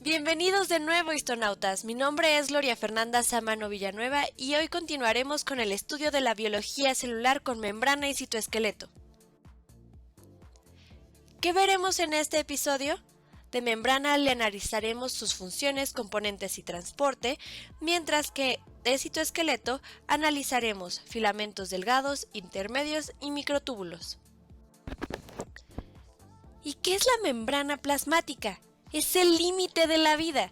Bienvenidos de nuevo, histonautas. Mi nombre es Gloria Fernanda Samano Villanueva y hoy continuaremos con el estudio de la biología celular con membrana y citoesqueleto. ¿Qué veremos en este episodio? De membrana le analizaremos sus funciones, componentes y transporte, mientras que de citoesqueleto analizaremos filamentos delgados, intermedios y microtúbulos. ¿Y qué es la membrana plasmática? Es el límite de la vida.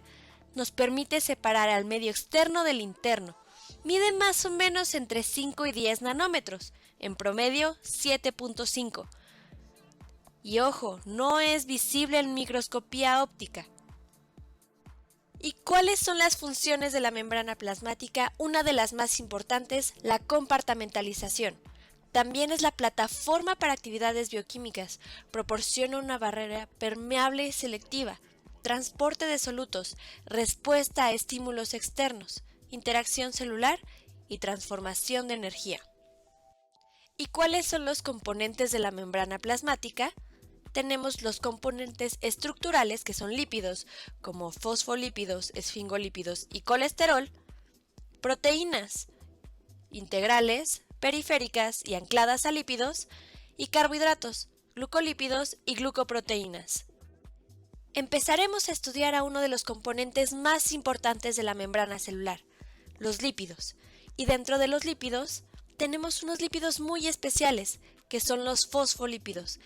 Nos permite separar al medio externo del interno. Mide más o menos entre 5 y 10 nanómetros, en promedio 7.5. Y ojo, no es visible en microscopía óptica. ¿Y cuáles son las funciones de la membrana plasmática? Una de las más importantes, la compartimentalización. También es la plataforma para actividades bioquímicas, proporciona una barrera permeable y selectiva, transporte de solutos, respuesta a estímulos externos, interacción celular y transformación de energía. ¿Y cuáles son los componentes de la membrana plasmática? Tenemos los componentes estructurales, que son lípidos, como fosfolípidos, esfingolípidos y colesterol, proteínas integrales, periféricas y ancladas a lípidos, y carbohidratos, glucolípidos y glucoproteínas. Empezaremos a estudiar a uno de los componentes más importantes de la membrana celular, los lípidos, y dentro de los lípidos tenemos unos lípidos muy especiales, que son los fosfolípidos,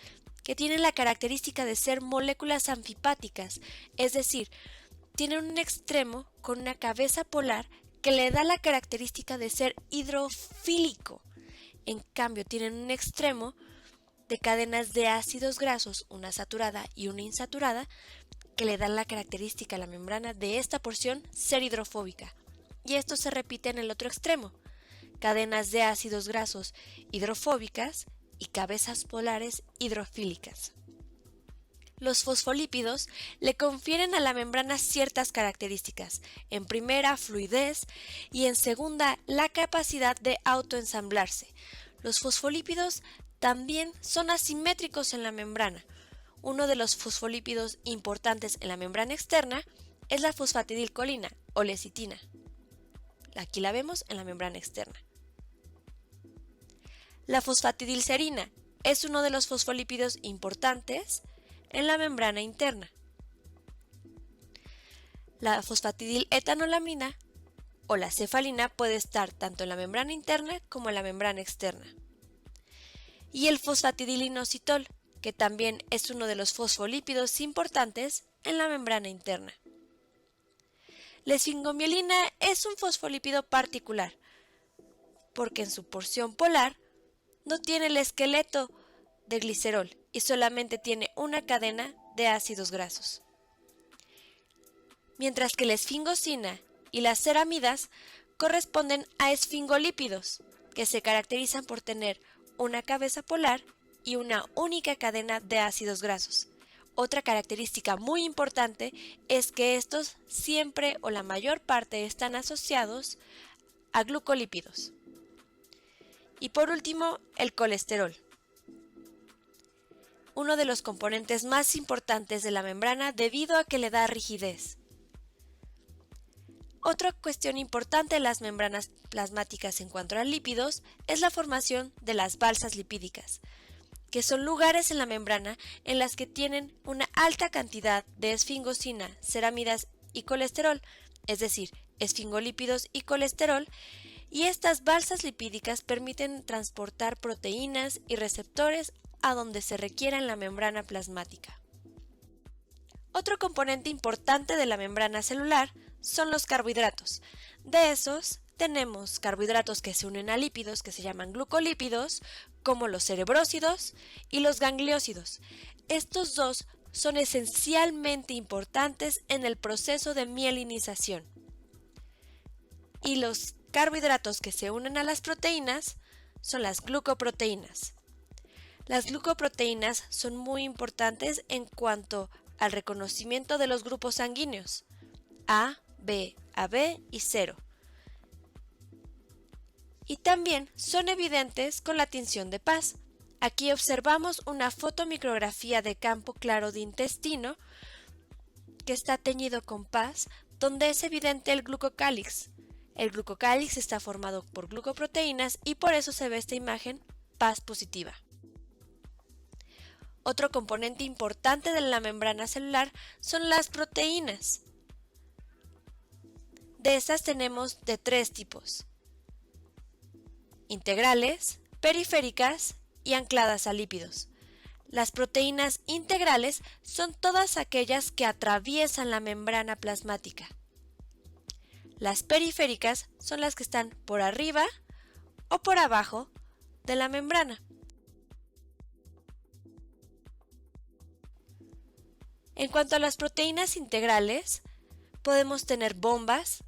que tienen la característica de ser moléculas anfipáticas, es decir, tienen un extremo con una cabeza polar que le da la característica de ser hidrofílico. En cambio, tienen un extremo de cadenas de ácidos grasos, una saturada y una insaturada, que le dan la característica a la membrana de esta porción ser hidrofóbica. Y esto se repite en el otro extremo, cadenas de ácidos grasos hidrofóbicas y cabezas polares hidrofílicas. Los fosfolípidos le confieren a la membrana ciertas características, en primera fluidez y en segunda la capacidad de autoensamblarse. Los fosfolípidos también son asimétricos en la membrana. Uno de los fosfolípidos importantes en la membrana externa es la fosfatidilcolina o lecitina. Aquí la vemos en la membrana externa. La fosfatidilcerina es uno de los fosfolípidos importantes en la membrana interna. La fosfatidilethanolamina o la cefalina puede estar tanto en la membrana interna como en la membrana externa. Y el fosfatidilinositol, que también es uno de los fosfolípidos importantes en la membrana interna. La esfingomielina es un fosfolípido particular, porque en su porción polar no tiene el esqueleto de glicerol y solamente tiene una cadena de ácidos grasos. Mientras que la esfingosina y las ceramidas corresponden a esfingolípidos, que se caracterizan por tener una cabeza polar y una única cadena de ácidos grasos. Otra característica muy importante es que estos siempre o la mayor parte están asociados a glucolípidos. Y por último, el colesterol, uno de los componentes más importantes de la membrana debido a que le da rigidez. Otra cuestión importante de las membranas plasmáticas en cuanto a lípidos es la formación de las balsas lipídicas, que son lugares en la membrana en las que tienen una alta cantidad de esfingosina, ceramidas y colesterol, es decir, esfingolípidos y colesterol, y estas balsas lipídicas permiten transportar proteínas y receptores a donde se requiera en la membrana plasmática. Otro componente importante de la membrana celular son los carbohidratos. De esos tenemos carbohidratos que se unen a lípidos, que se llaman glucolípidos, como los cerebrósidos y los gangliósidos. Estos dos son esencialmente importantes en el proceso de mielinización. Y los carbohidratos que se unen a las proteínas son las glucoproteínas. Las glucoproteínas son muy importantes en cuanto al reconocimiento de los grupos sanguíneos A, B, AB y 0. Y también son evidentes con la tinción de Paz. Aquí observamos una fotomicrografía de campo claro de intestino que está teñido con paz, donde es evidente el glucocálix. El glucocálix está formado por glucoproteínas y por eso se ve esta imagen paz positiva. Otro componente importante de la membrana celular son las proteínas. De estas tenemos de tres tipos: integrales, periféricas y ancladas a lípidos. Las proteínas integrales son todas aquellas que atraviesan la membrana plasmática. Las periféricas son las que están por arriba o por abajo de la membrana. En cuanto a las proteínas integrales, podemos tener bombas,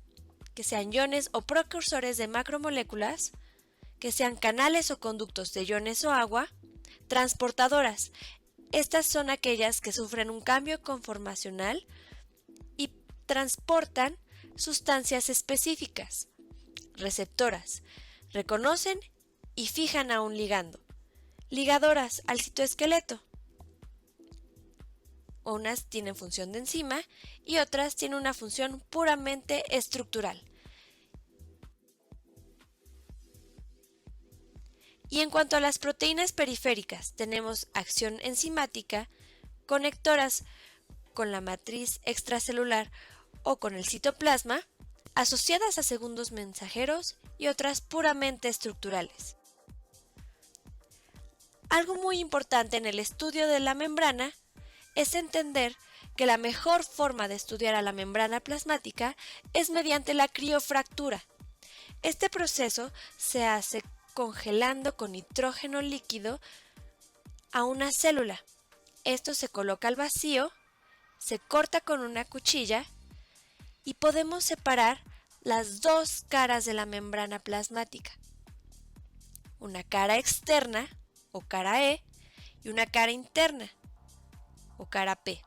que sean iones o precursores de macromoléculas, que sean canales o conductos de iones o agua, transportadoras. Estas son aquellas que sufren un cambio conformacional y transportan sustancias específicas. Receptoras. Reconocen y fijan a un ligando. Ligadoras al citoesqueleto. Unas tienen función de enzima y otras tienen una función puramente estructural. Y en cuanto a las proteínas periféricas, tenemos acción enzimática, conectoras con la matriz extracelular o con el citoplasma, asociadas a segundos mensajeros y otras puramente estructurales. Algo muy importante en el estudio de la membrana es entender que la mejor forma de estudiar a la membrana plasmática es mediante la criofractura. Este proceso se hace congelando con nitrógeno líquido a una célula. Esto se coloca al vacío, se corta con una cuchilla y podemos separar las dos caras de la membrana plasmática. Una cara externa o cara E y una cara interna o cara P.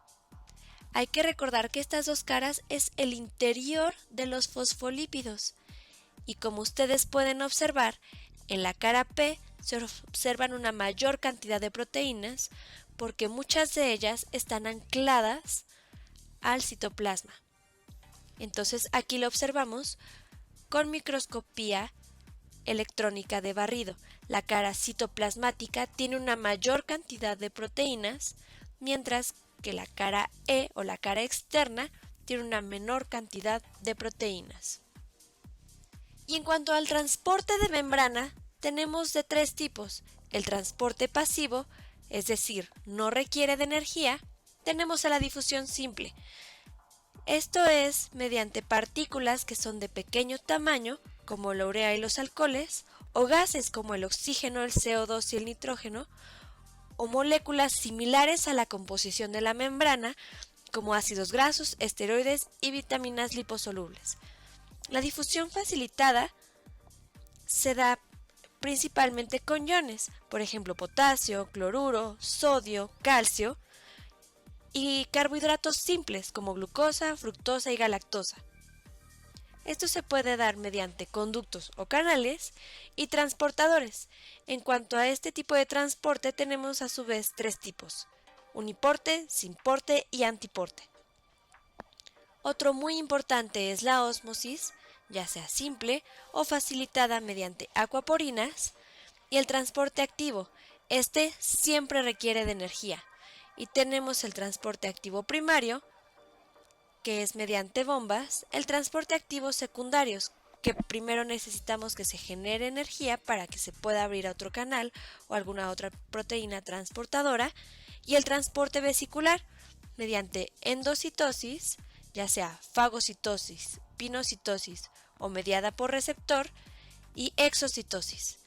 Hay que recordar que estas dos caras es el interior de los fosfolípidos y como ustedes pueden observar, en la cara P se observan una mayor cantidad de proteínas porque muchas de ellas están ancladas al citoplasma. Entonces aquí lo observamos con microscopía electrónica de barrido. La cara citoplasmática tiene una mayor cantidad de proteínas, mientras que la cara E o la cara externa tiene una menor cantidad de proteínas. Y en cuanto al transporte de membrana, tenemos de tres tipos. El transporte pasivo, es decir, no requiere de energía. Tenemos a la difusión simple. Esto es mediante partículas que son de pequeño tamaño, como la urea y los alcoholes, o gases como el oxígeno, el CO2 y el nitrógeno, o moléculas similares a la composición de la membrana, como ácidos grasos, esteroides y vitaminas liposolubles. La difusión facilitada se da principalmente con iones, por ejemplo potasio, cloruro, sodio, calcio y carbohidratos simples como glucosa, fructosa y galactosa. Esto se puede dar mediante conductos o canales y transportadores. En cuanto a este tipo de transporte tenemos a su vez tres tipos: uniporte, simporte y antiporte. Otro muy importante es la ósmosis, ya sea simple o facilitada mediante acuaporinas, y el transporte activo. Este siempre requiere de energía. Y tenemos el transporte activo primario, que es mediante bombas, el transporte activo secundarios, que primero necesitamos que se genere energía para que se pueda abrir a otro canal o alguna otra proteína transportadora, y el transporte vesicular, mediante endocitosis, ya sea fagocitosis, pinocitosis o mediada por receptor, y exocitosis.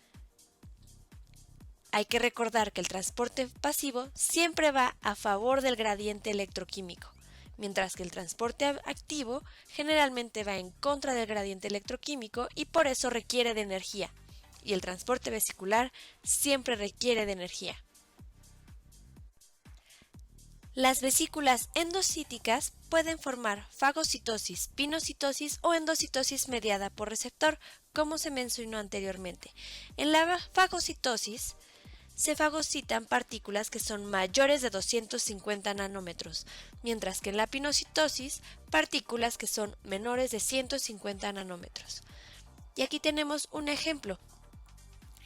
Hay que recordar que el transporte pasivo siempre va a favor del gradiente electroquímico, mientras que el transporte activo generalmente va en contra del gradiente electroquímico y por eso requiere de energía, y el transporte vesicular siempre requiere de energía. Las vesículas endocíticas pueden formar fagocitosis, pinocitosis o endocitosis mediada por receptor, como se mencionó anteriormente. En la fagocitosis se fagocitan partículas que son mayores de 250 nanómetros, mientras que en la pinocitosis, partículas que son menores de 150 nanómetros. Y aquí tenemos un ejemplo.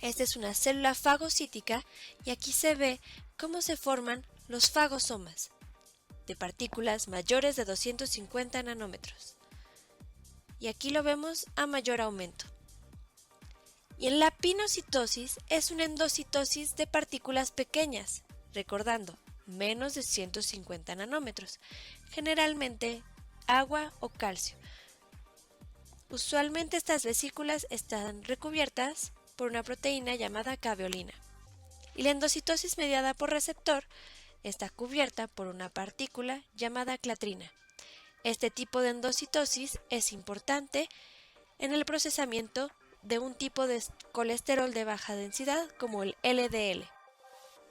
Esta es una célula fagocítica y aquí se ve cómo se forman los fagosomas de partículas mayores de 250 nanómetros. Y aquí lo vemos a mayor aumento. Y en la pinocitosis es una endocitosis de partículas pequeñas, recordando, menos de 150 nanómetros, generalmente agua o calcio. Usualmente estas vesículas están recubiertas por una proteína llamada caveolina. Y la endocitosis mediada por receptor está cubierta por una partícula llamada clatrina. Este tipo de endocitosis es importante en el procesamiento de un tipo de colesterol de baja densidad como el LDL.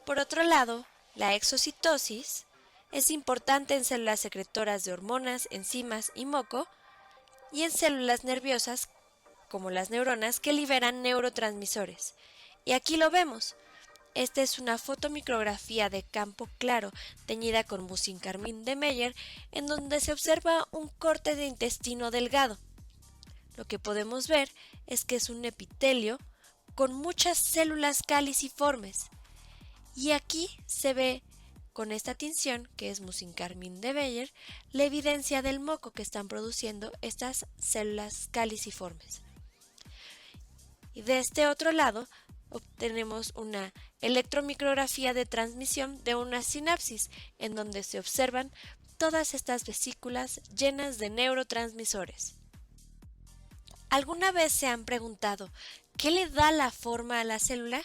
Por otro lado, la exocitosis es importante en células secretoras de hormonas, enzimas y moco, y en células nerviosas como las neuronas que liberan neurotransmisores. Y aquí lo vemos. Esta es una fotomicrografía de campo claro teñida con mucincarmín de Meyer, en donde se observa un corte de intestino delgado. Lo que podemos ver es que es un epitelio con muchas células caliciformes. Y aquí se ve con esta tinción, que es mucincarmín de Meyer, la evidencia del moco que están produciendo estas células caliciformes. Y de este otro lado obtenemos una electromicrografía de transmisión de una sinapsis, en donde se observan todas estas vesículas llenas de neurotransmisores. ¿Alguna vez se han preguntado qué le da la forma a la célula?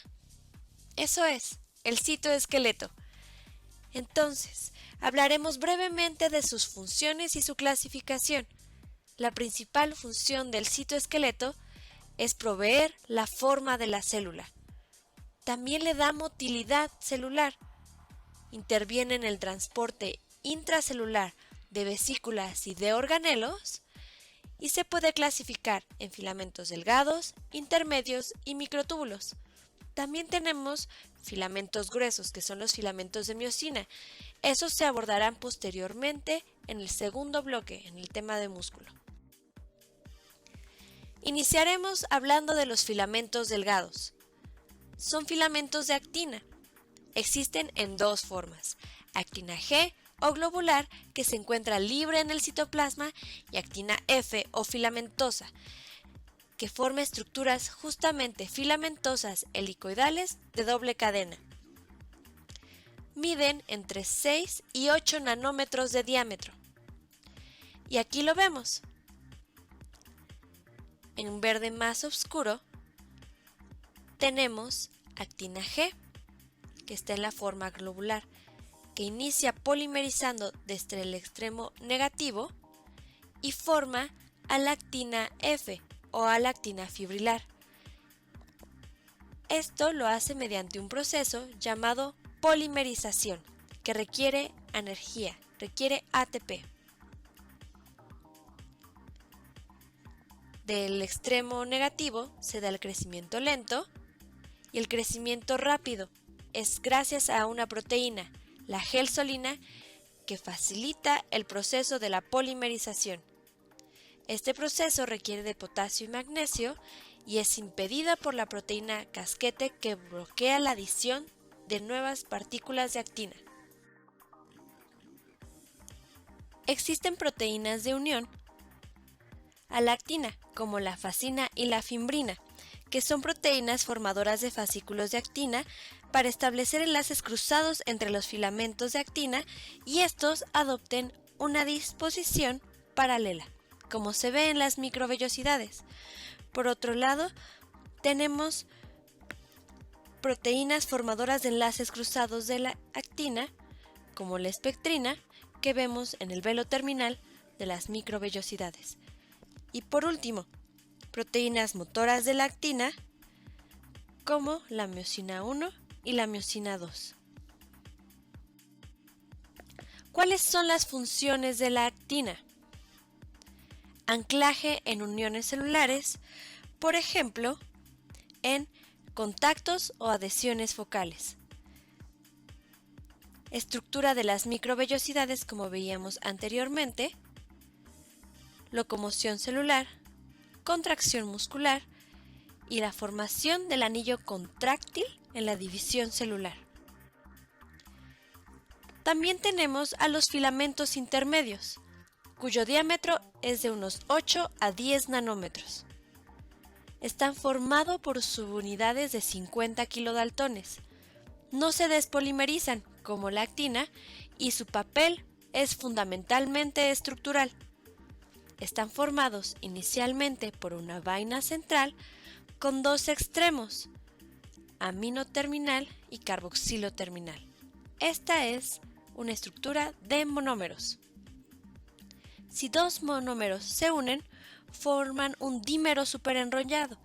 Eso es, el citoesqueleto. Entonces, hablaremos brevemente de sus funciones y su clasificación. La principal función del citoesqueleto es proveer la forma de la célula. También le da motilidad celular. Interviene en el transporte intracelular de vesículas y de organelos y se puede clasificar en filamentos delgados, intermedios y microtúbulos. También tenemos filamentos gruesos, que son los filamentos de miosina. Esos se abordarán posteriormente en el segundo bloque, en el tema de músculo. Iniciaremos hablando de los filamentos delgados. Son filamentos de actina. Existen en dos formas: actina G o globular, que se encuentra libre en el citoplasma, y actina F o filamentosa, que forma estructuras justamente filamentosas helicoidales de doble cadena. Miden entre 6 y 8 nanómetros de diámetro. Y aquí lo vemos. En un verde más oscuro tenemos actina G, que está en la forma globular, que inicia polimerizando desde el extremo negativo y forma alactina F o alactina fibrilar. Esto lo hace mediante un proceso llamado polimerización, que requiere energía, requiere ATP. Del extremo negativo se da el crecimiento lento y el crecimiento rápido es gracias a una proteína, la gelsolina, que facilita el proceso de la polimerización. Este proceso requiere de potasio y magnesio y es impedida por la proteína casquete, que bloquea la adición de nuevas partículas de actina. Existen proteínas de unión a la actina, como la fascina y la fimbrina, que son proteínas formadoras de fascículos de actina para establecer enlaces cruzados entre los filamentos de actina y estos adopten una disposición paralela, como se ve en las microvellosidades. Por otro lado, tenemos proteínas formadoras de enlaces cruzados de la actina, como la espectrina, que vemos en el velo terminal de las microvellosidades. Y por último, proteínas motoras de la actina, como la miosina 1 y la miosina 2. ¿Cuáles son las funciones de la actina? Anclaje en uniones celulares, por ejemplo, en contactos o adhesiones focales. Estructura de las microvellosidades como veíamos anteriormente, locomoción celular, contracción muscular y la formación del anillo contráctil en la división celular. También tenemos a los filamentos intermedios, cuyo diámetro es de unos 8 a 10 nanómetros. Están formados por subunidades de 50 kilodaltones. No se despolimerizan como la actina y su papel es fundamentalmente estructural. Están formados inicialmente por una vaina central con dos extremos, amino terminal y carboxilo terminal. Esta es una estructura de monómeros. Si dos monómeros se unen, forman un dímero superenrollado.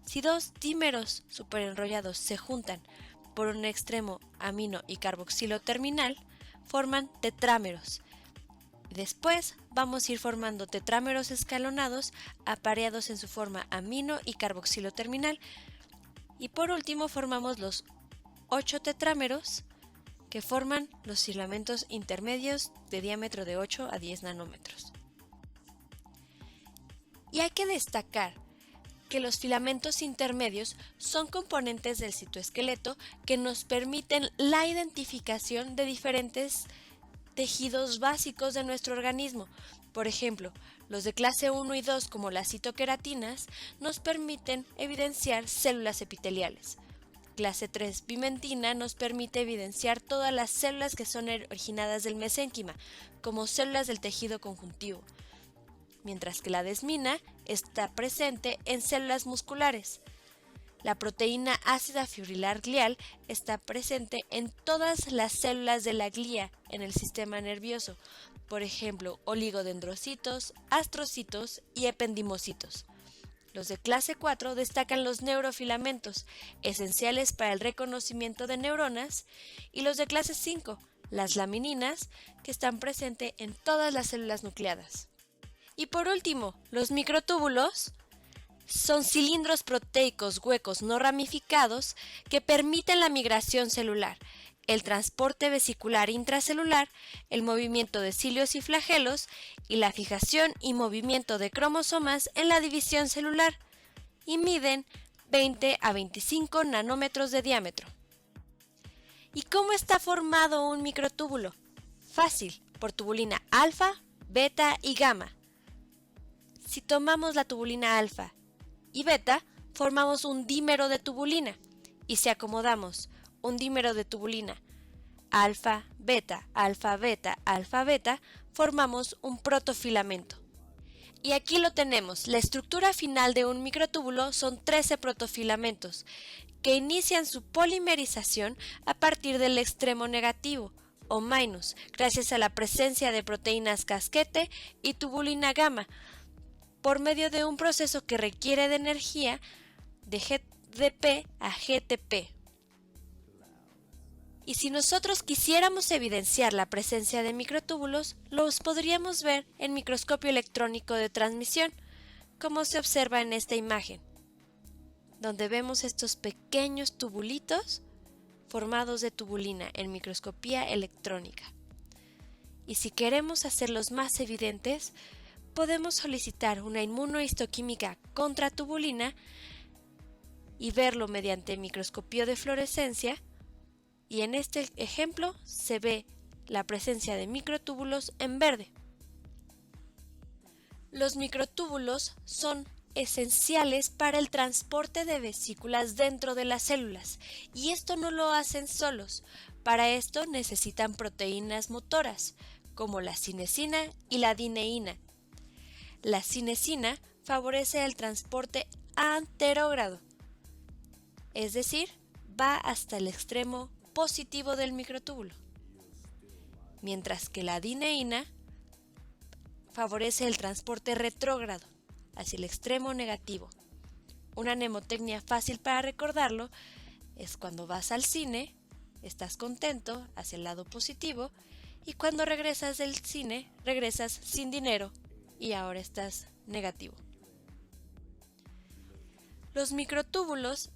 Si dos dímeros superenrollados se juntan por un extremo amino y carboxilo terminal, forman tetrámeros. Después vamos a ir formando tetrámeros escalonados apareados en su forma amino y carboxilo terminal. Y por último formamos los 8 tetrámeros que forman los filamentos intermedios de diámetro de 8 a 10 nanómetros. Y hay que destacar que los filamentos intermedios son componentes del citoesqueleto que nos permiten la identificación de diferentes tejidos básicos de nuestro organismo. Por ejemplo, los de clase 1 y 2 como las citoqueratinas nos permiten evidenciar células epiteliales. Clase 3 pimentina nos permite evidenciar todas las células que son originadas del mesénquima, como células del tejido conjuntivo, mientras que la desmina está presente en células musculares. La proteína ácida fibrilar glial está presente en todas las células de la glía en el sistema nervioso, por ejemplo, oligodendrocitos, astrocitos y ependimocitos. Los de clase 4 destacan los neurofilamentos, esenciales para el reconocimiento de neuronas, y los de clase 5, las lamininas, que están presentes en todas las células nucleadas. Y por último, los microtúbulos son cilindros proteicos huecos no ramificados que permiten la migración celular, el transporte vesicular intracelular, el movimiento de cilios y flagelos y la fijación y movimiento de cromosomas en la división celular, y miden 20 a 25 nanómetros de diámetro. ¿Y cómo está formado un microtúbulo? Fácil, por tubulina alfa, beta y gamma. Si tomamos la tubulina alfa y beta, formamos un dímero de tubulina, y si acomodamos un dímero de tubulina alfa, beta, alfa, beta, alfa, beta, formamos un protofilamento. Y aquí lo tenemos, la estructura final de un microtúbulo son 13 protofilamentos, que inician su polimerización a partir del extremo negativo, o minus, gracias a la presencia de proteínas casquete y tubulina gamma, por medio de un proceso que requiere de energía de GDP a GTP. Y si nosotros quisiéramos evidenciar la presencia de microtúbulos, los podríamos ver en microscopio electrónico de transmisión, como se observa en esta imagen, donde vemos estos pequeños tubulitos formados de tubulina en microscopía electrónica. Y si queremos hacerlos más evidentes, podemos solicitar una inmunohistoquímica contra tubulina y verlo mediante microscopio de fluorescencia, y en este ejemplo se ve la presencia de microtúbulos en verde. Los microtúbulos son esenciales para el transporte de vesículas dentro de las células, y esto no lo hacen solos. Para esto necesitan proteínas motoras, como la cinesina y la dineína. La cinesina favorece el transporte anterógrado, es decir, va hasta el extremo positivo del microtúbulo, mientras que la dineína favorece el transporte retrógrado hacia el extremo negativo. Una mnemotecnia fácil para recordarlo es cuando vas al cine, estás contento hacia el lado positivo, y cuando regresas del cine, regresas sin dinero y ahora estás negativo. Los microtúbulos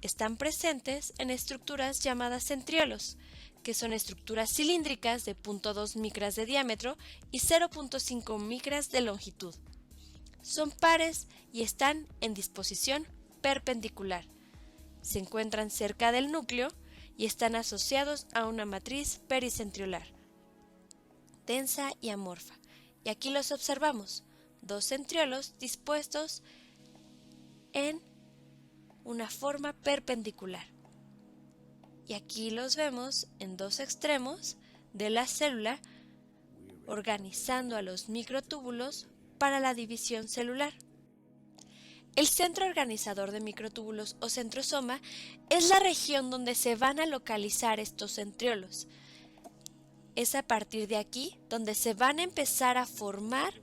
están presentes en estructuras llamadas centriolos, que son estructuras cilíndricas de 0.2 micras de diámetro y 0.5 micras de longitud. Son pares y están en disposición perpendicular. Se encuentran cerca del núcleo y están asociados a una matriz pericentriolar, densa y amorfa. Y aquí los observamos, dos centriolos dispuestos en una forma perpendicular. Y aquí los vemos en dos extremos de la célula, organizando a los microtúbulos para la división celular. El centro organizador de microtúbulos o centrosoma es la región donde se van a localizar estos centriolos. Es a partir de aquí donde se van a empezar a formar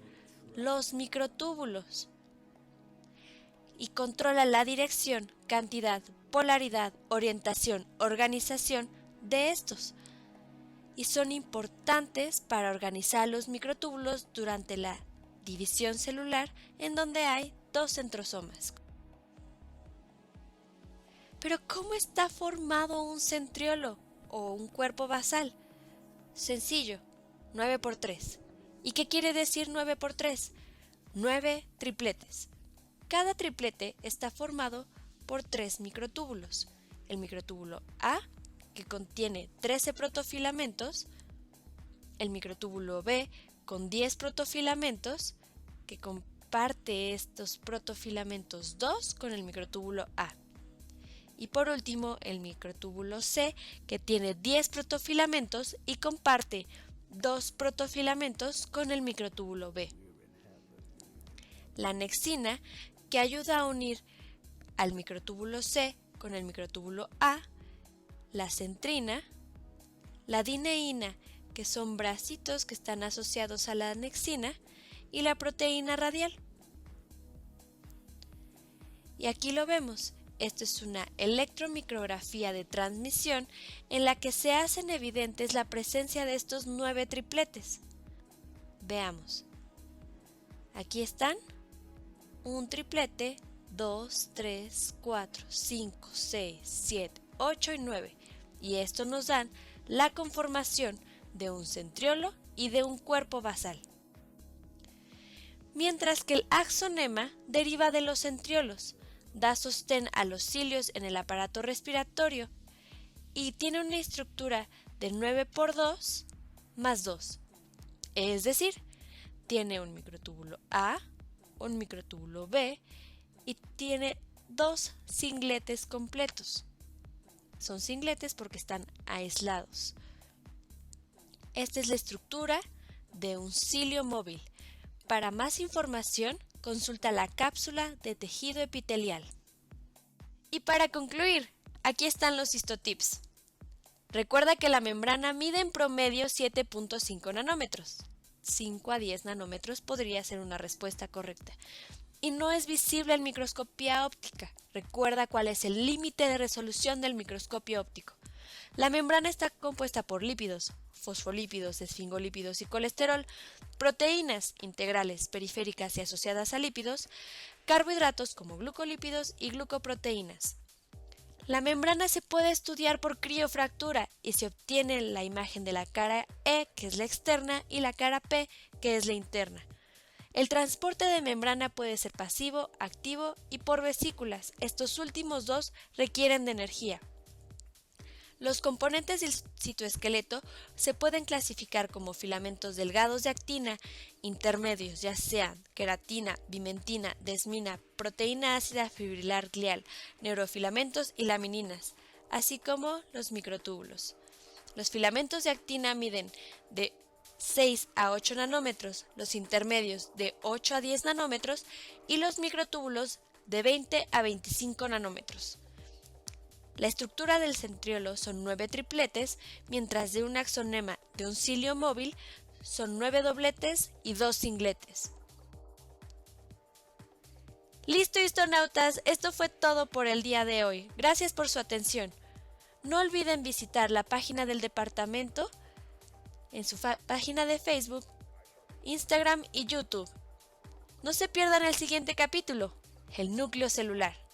los microtúbulos y controla la dirección, cantidad, polaridad, orientación, organización de estos, y son importantes para organizar los microtúbulos durante la división celular en donde hay dos centrosomas. Pero ¿cómo está formado un centriolo o un cuerpo basal? Sencillo, 9 por 3. ¿Y qué quiere decir 9 por 3? 9 tripletes. Cada triplete está formado por 3 microtúbulos. El microtúbulo A, que contiene 13 protofilamentos, el microtúbulo B con 10 protofilamentos, que comparte estos protofilamentos 2 con el microtúbulo A. Y por último, el microtúbulo C, que tiene 10 protofilamentos y comparte 2 protofilamentos con el microtúbulo B. La anexina, que ayuda a unir al microtúbulo C con el microtúbulo A, la centrina, la dineína, que son bracitos que están asociados a la anexina, y la proteína radial. Y aquí lo vemos. Esto es una electromicrografía de transmisión en la que se hacen evidentes la presencia de estos 9 tripletes. Veamos. Aquí están un triplete, 2, 3, 4, 5, 6, 7, 8 y 9. Y esto nos dan la conformación de un centriolo y de un cuerpo basal. Mientras que el axonema deriva de los centriolos, da sostén a los cilios en el aparato respiratorio y tiene una estructura de 9 por 2 más 2. Es decir, tiene un microtúbulo A, un microtúbulo B y tiene 2 cingletes completos. Son cingletes porque están aislados. Esta es la estructura de un cilio móvil. Para más información, consulta la cápsula de tejido epitelial. Y para concluir, aquí están los histotips. Recuerda que la membrana mide en promedio 7.5 nanómetros. 5 a 10 nanómetros podría ser una respuesta correcta. Y no es visible en microscopía óptica. Recuerda cuál es el límite de resolución del microscopio óptico. La membrana está compuesta por lípidos, fosfolípidos, esfingolípidos y colesterol, proteínas integrales, periféricas y asociadas a lípidos, carbohidratos como glucolípidos y glucoproteínas. La membrana se puede estudiar por criofractura y se obtiene la imagen de la cara E, que es la externa, y la cara P, que es la interna. El transporte de membrana puede ser pasivo, activo y por vesículas. Estos últimos dos requieren de energía. Los componentes del citoesqueleto se pueden clasificar como filamentos delgados de actina, intermedios, ya sean queratina, bimentina, desmina, proteína ácida fibrilar glial, neurofilamentos y lamininas, así como los microtúbulos. Los filamentos de actina miden de 6 a 8 nanómetros, los intermedios de 8 a 10 nanómetros y los microtúbulos de 20 a 25 nanómetros. La estructura del centriolo son 9 tripletes, mientras de un axonema de un cilio móvil son 9 dobletes y 2 cingletes. Listo, histonautas, esto fue todo por el día de hoy. Gracias por su atención. No olviden visitar la página del departamento en su página de Facebook, Instagram y YouTube. No se pierdan el siguiente capítulo, el núcleo celular.